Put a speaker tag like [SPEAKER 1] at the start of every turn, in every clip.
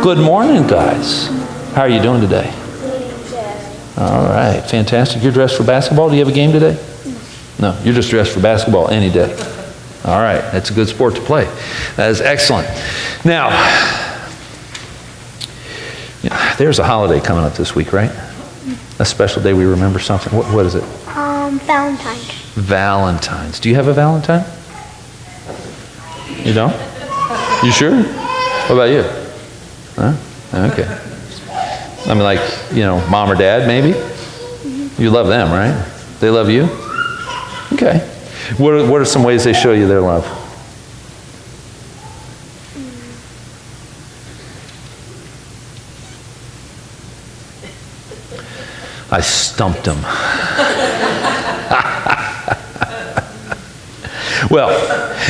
[SPEAKER 1] Good morning, guys. How are you doing today? All right, fantastic. You're dressed for basketball? Do you have a game today? No, you're just dressed for basketball any day. All right, that's a good sport to play. That is excellent. Now, there's a holiday coming up this week, right? A special day we remember something. What is it?
[SPEAKER 2] Valentine's.
[SPEAKER 1] Valentine's. Do you have a Valentine? You don't? You sure? What about you? Huh? Okay. I mean, like, mom or dad, maybe? You love them, right? They love you? Okay. What are some ways they show you their love? I stumped him. Well,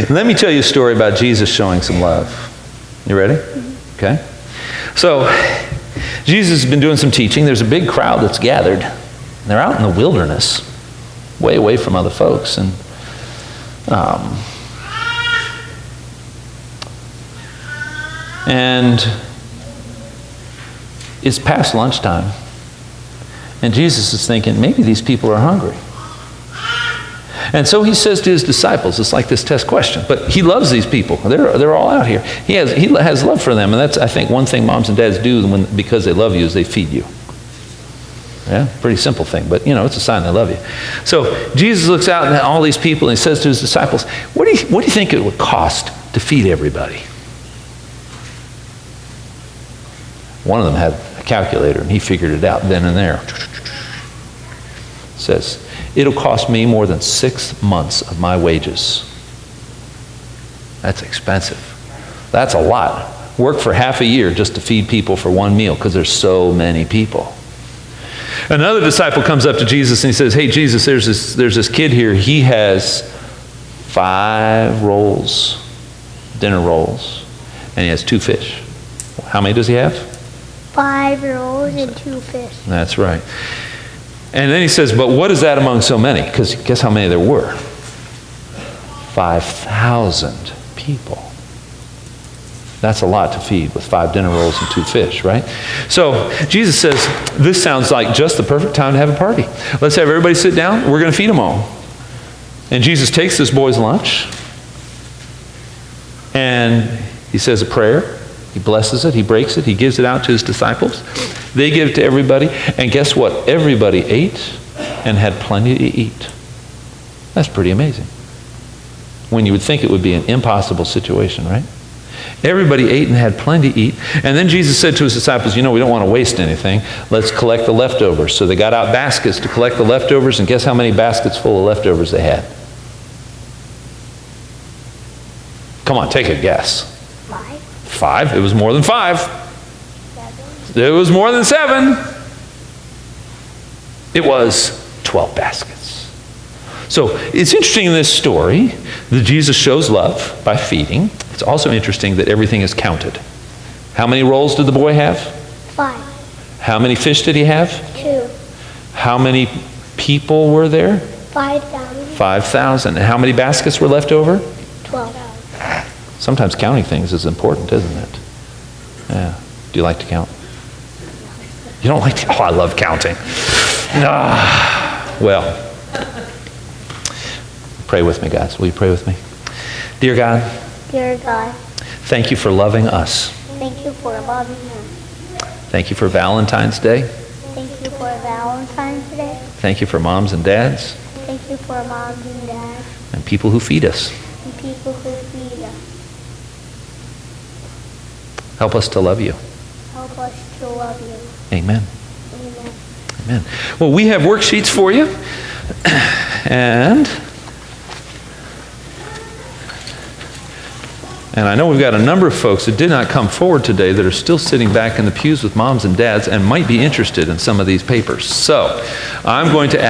[SPEAKER 1] let me tell you a story about Jesus showing some love. You ready? Okay. So, Jesus has been doing some teaching. There's a big crowd that's gathered. They're out in the wilderness, way away from other folks. And it's past lunchtime. And Jesus is thinking, maybe these people are hungry. And so he says to his disciples, it's like this test question, but he loves these people. They're all out here. He has love for them, and that's, I think, one thing moms and dads do because they love you is they feed you. Yeah, pretty simple thing, but it's a sign they love you. So Jesus looks out at all these people and he says to his disciples, what do you think it would cost to feed everybody? One of them had a calculator and he figured it out then and there. It says, it'll cost me more than 6 months of my wages. That's expensive. That's a lot. Work for half a year just to feed people for one meal because there's so many people. Another disciple comes up to Jesus and he says, hey, Jesus, there's this kid here. He has 5 rolls, dinner rolls, and he has 2 fish. How many does he have?
[SPEAKER 2] 5 rolls and 2 fish. That's
[SPEAKER 1] right. And then he says, but what is that among so many? Because guess how many there were? 5,000 people. That's a lot to feed with 5 dinner rolls and 2 fish, right? So Jesus says, this sounds like just the perfect time to have a party. Let's have everybody sit down. We're going to feed them all. And Jesus takes this boy's lunch and he says a prayer. He blesses it. He breaks it. He gives it out to his disciples. They give it to everybody. And guess what? Everybody ate and had plenty to eat. That's pretty amazing. When you would think it would be an impossible situation, right? Everybody ate and had plenty to eat. And then Jesus said to his disciples, we don't want to waste anything. Let's collect the leftovers. So they got out baskets to collect the leftovers. And guess how many baskets full of leftovers they had? Come on, take a guess. 5. It was more than 5. 7. It was more than 7. It was 12 baskets. So it's interesting in this story that Jesus shows love by feeding. It's also interesting that everything is counted. How many rolls did the boy have?
[SPEAKER 2] 5.
[SPEAKER 1] How many fish did he have?
[SPEAKER 2] 2.
[SPEAKER 1] How many people were there?
[SPEAKER 2] 5,000.
[SPEAKER 1] 5,000. And how many baskets were left over?
[SPEAKER 2] 12.
[SPEAKER 1] Sometimes counting things is important, isn't it? Yeah. Do you like to count? You don't like to? Oh, I love counting. Well, pray with me, guys. Will you pray with me? Dear God.
[SPEAKER 2] Dear God.
[SPEAKER 1] Thank you for loving us.
[SPEAKER 2] Thank you for loving us.
[SPEAKER 1] Thank you for Valentine's Day.
[SPEAKER 2] Thank you for Valentine's Day.
[SPEAKER 1] Thank you for moms and dads.
[SPEAKER 2] Thank you for moms and dads.
[SPEAKER 1] And people who feed us.
[SPEAKER 2] And people who feed us.
[SPEAKER 1] Help us to love you.
[SPEAKER 2] Help us to love you.
[SPEAKER 1] Amen.
[SPEAKER 2] Amen.
[SPEAKER 1] Amen. Well, we have worksheets for you. And I know we've got a number of folks that did not come forward today that are still sitting back in the pews with moms and dads and might be interested in some of these papers. So I'm going to ask